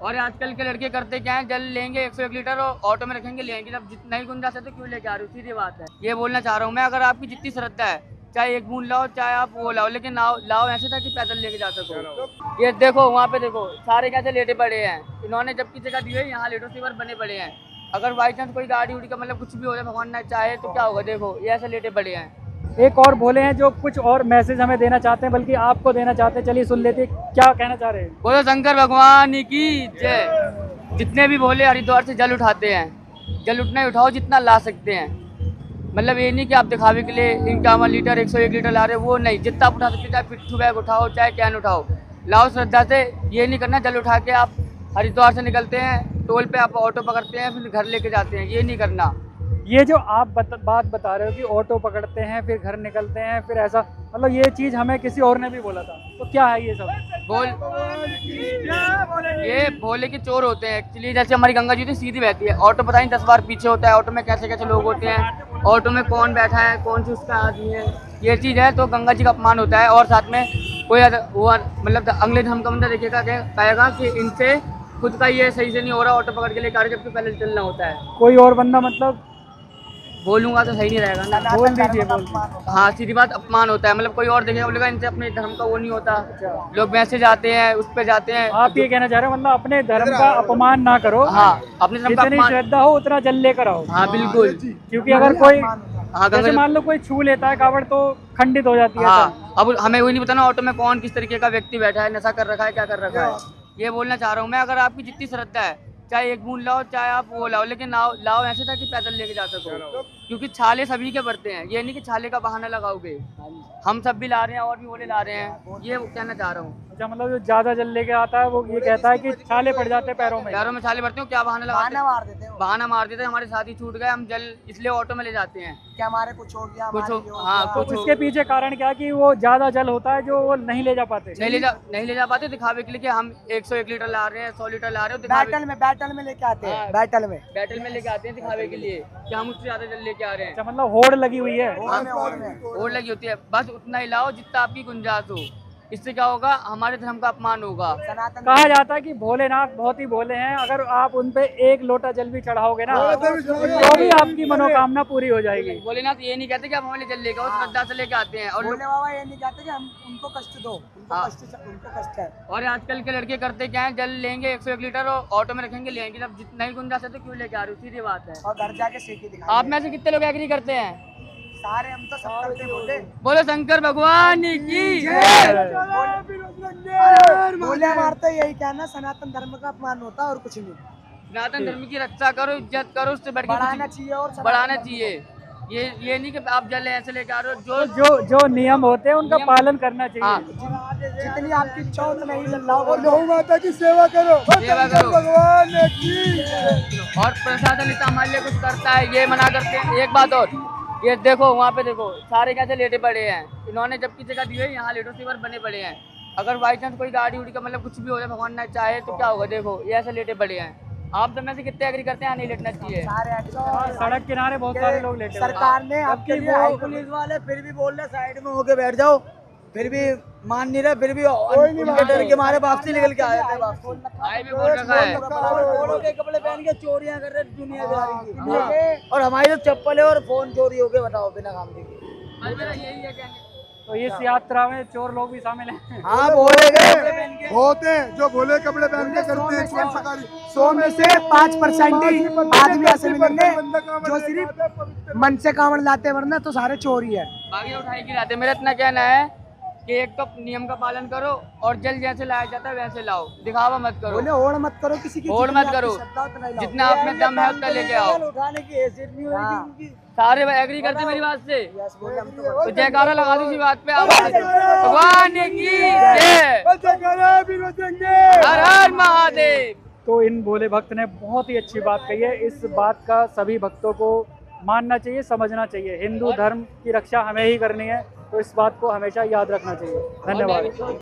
और आजकल के लड़के करते क्या है, जल लेंगे 101 लीटर और ऑटो में रखेंगे, लेंगे। जब जितना ही गुंजाइश है तो क्यों लेके आ रहे हो, सीधी बात है। ये बोलना चाह रहा हूँ मैं, अगर आपकी जितनी श्रद्धा है, चाहे एक बूंद लाओ चाहे आप वो लाओ, लेकिन लाओ ऐसे था कि पैदल लेके जा सको। ये देखो वहाँ पे देखो सारे कैसे लेटे पड़े हैं, इन्होंने जबकि जगह दी है, यहाँ लेटो सीवर बने पड़े हैं। अगर बाई चांस कोई गाड़ी उड़ी का मतलब कुछ भी हो जाए, भगवान ना चाहे, तो क्या होगा, देखो ये ऐसे लेटे पड़े हैं। एक और बोले हैं जो कुछ और मैसेज हमें देना चाहते हैं, बल्कि आपको देना चाहते हैं, चलिए सुन लेते हैं क्या कहना चाह रहे हैं। बोलो शंकर भगवान की जय। जितने भी भोले हरिद्वार से जल उठाते हैं, जल उतना ही उठाओ जितना ला सकते हैं। मतलब ये नहीं कि आप दिखावे के लिए इनका 1 लीटर 101 लीटर ला रहे हो, वो नहीं। जितना आप उठा सकते, चाहे पिट्ठू बैग उठाओ चाहे कैन उठाओ, लाओ श्रद्धा से। ये नहीं करना जल उठा के आप हरिद्वार से निकलते हैं, टोल पे आप ऑटो पकड़ते हैं, फिर घर लेके जाते हैं, ये नहीं करना। ये जो आप बात बता रहे हो कि ऑटो पकड़ते हैं फिर घर निकलते हैं फिर ऐसा, मतलब ये चीज़ हमें किसी और ने भी बोला था, तो क्या है ये सब? ये भोले के चोर होते हैं एक्चुअली। जैसे हमारी गंगा जी तो सीधी बहती है, ऑटो पता नहीं 10 बार पीछे होता है, ऑटो में कैसे कैसे लोग होते हैं, ऑटो में कौन बैठा है, कौन सी उसका आदमी है, ये चीज़ है। तो गंगा जी का अपमान होता है। और साथ में कोई वो मतलब अगले धर्म का बंदा देखेगा, कहेगा कि इनसे खुद का ये सही से नहीं हो रहा, ऑटो पकड़ के लेकर आ रहे, जबकि पहले चलना होता है। कोई और बंदा मतलब बोलूंगा तो सही नहीं रहेगा ना, बोल दीजिए बोल। हाँ सीधी बात, अपमान होता है। मतलब कोई और देखेगा बोलेगा इनसे अपने धर्म का वो नहीं होता। लोग वैसे जाते हैं, उस पे जाते हैं। आप ये कहना चाह रहे हो मतलब अपने धर्म का अपमान ना करो। हाँ, अपने धर्म का जितनी अपमान। श्रद्धा हो उतना जल लेकर आओ। हाँ बिल्कुल, क्योंकि अगर कोई हाँ जैसे मान लो कोई छू लेता है कावड़ तो खंडित हो जाती है। हाँ, अब हमें वही नहीं पता ना ऑटो में कौन किस तरीके का व्यक्ति बैठा है, नशा कर रखा है, क्या कर रखा है। ये बोलना चाह रहा हूँ मैं, अगर आपकी जितनी श्रद्धा है, चाहे एक बूंद लाओ चाहे आप वो लाओ, लेकिन लाओ ऐसे था कि पैदल लेके जा सको। क्योंकि छाले सभी के बढ़ते हैं, ये नहीं कि छाले का बहाना लगाओगे। हम सब भी ला रहे हैं और भी भोले ला रहे हैं, ये कहना चाह रहा हूँ। अच्छा, मतलब जो ज्यादा जल लेके आता है वो ये कहता है कि छाले पड़ जाते हैं पैरों में छाले पड़ते हो, क्या बहाना लगाते हैं, बहाना मार देते हैं। हमारे साथी छूट गए, हम जल इसलिए ऑटो में ले जाते हैं क्या हमारे कुछ हो गया, हाँ तो कुछ इसके पीछे कारण क्या कि वो ज्यादा जल होता है जो वो नहीं ले जा पाते, नहीं ले जा पाते दिखावे के लिए कि हम 101 लीटर ला रहे हैं, 100 लीटर ला रहे हो। बैटल में लेके आते हैं, बैटल में लेके आते हैं दिखावे के लिए कि हम उससे ज्यादा जल लेके आ रहे हैं। अच्छा, मतलब होड़ लगी हुई है। होड़ लगी होती है, बस उतना ही लाओ जितना आपकी गुंजाइश हो। इससे क्या होगा, हमारे धर्म का अपमान होगा। कहा जाता है कि भोलेनाथ बहुत ही भोले हैं, अगर आप उन पे एक लोटा जल भी चढ़ाओगे ना तो भी आपकी मनोकामना पूरी हो जाएगी। भोलेनाथ ये नहीं कहते कि आप हमारे जल लेके आओ, श्रद्धा से लेके आते हैं। और भोले बाबा ये नहीं कहते कि हम उनको कष्ट दो, उनको कष्ट है। और आजकल के लड़के करते क्या है, जल लेंगे 101 लीटर और ऑटो में रखेंगे, लेंगे। जब जितना ही गुंजाइश है तो क्यों लेके आ रहे हो, सीधी बात है। और घर जाके सेकी दिखा। आप में से कितने लोग एग्री करते हैं? सारे हम तो सब करते बोले। बोलो शंकर भगवान की बोले हमारा तो यही कहना, सनातन धर्म का अपमान होता है और कुछ नहीं। सनातन धर्म की रक्षा करो, इज्जत करो, उससे बढ़ के बढ़ाना चाहिए और बढ़ाना चाहिए। ये नहीं कि आप जल ऐसे लेके आ रहे हो। जो नियम होते हैं उनका पालन करना चाहिए। जितनी आपकी इच्छा उतना ही जलाओ, गौ माता की सेवा करो, भगवान की। और प्रशासन इतना हमारे लिए कुछ करता है, ये मना करते हैं। एक बात और, ये देखो वहाँ पे देखो सारे कैसे लेटे पड़े हैं, इन्होंने जबकि जगह दी है, यहाँ लेटो सीवर बने पड़े हैं। अगर बाई चांस कोई गाड़ी उड़ी का मतलब कुछ भी हो जाए, भगवान ना चाहे, तो क्या होगा, देखो ये ऐसे लेटे पड़े हैं। आप सब में से कितने एग्री करते हैं नहीं लेटना चाहिए? सड़क किनारे बहुत सारे लोग लेटे। सरकार ने आपके लिए पुलिस वाले फिर भी बोल रहे साइड में होके बैठ जाओ, फिर भी मान नहीं रहे, फिर भी उनके डर के मारे वापसी निकल के आए थे। कपड़े पहन के चोरियां कर रहे दुनिया की, और हमारी तो चप्पल है और फोन चोरी हो गए, बताओ बिना काम के। तो इस यात्रा में चोर लोग भी शामिल हैं। हाँ बोले गए होते हैं जो भोले कपड़े पहन के करते हैं। 100 में से 5% ही आदमी ऐसे मिलेंगे जो सिर्फ मन से कांवड़ लाते, वरना तो सारे चोर ही है। बाकी उठाई की लाते। मेरा इतना कहना है कि एक तो नियम का पालन करो और जल जैसे लाया जाता है वैसे लाओ, दिखावा मत करो। बोले होड़ मत करो, किसी की होड़ मत करो, जितना आप में दम है उतना लेके आओ। उठाने की हैसियत नहीं होगी। सारे एग्री करते मेरी बात से, तो जयकारा लगा दो इसी बात पे। भगवान की जय, हर हर महादेव। तो इन भोले भक्त ने बहुत ही अच्छी बात कही है। इस बात का सभी भक्तों को मानना चाहिए, समझना चाहिए। हिंदू धर्म की रक्षा हमें ही करनी है, तो इस बात को हमेशा याद रखना चाहिए। धन्यवाद।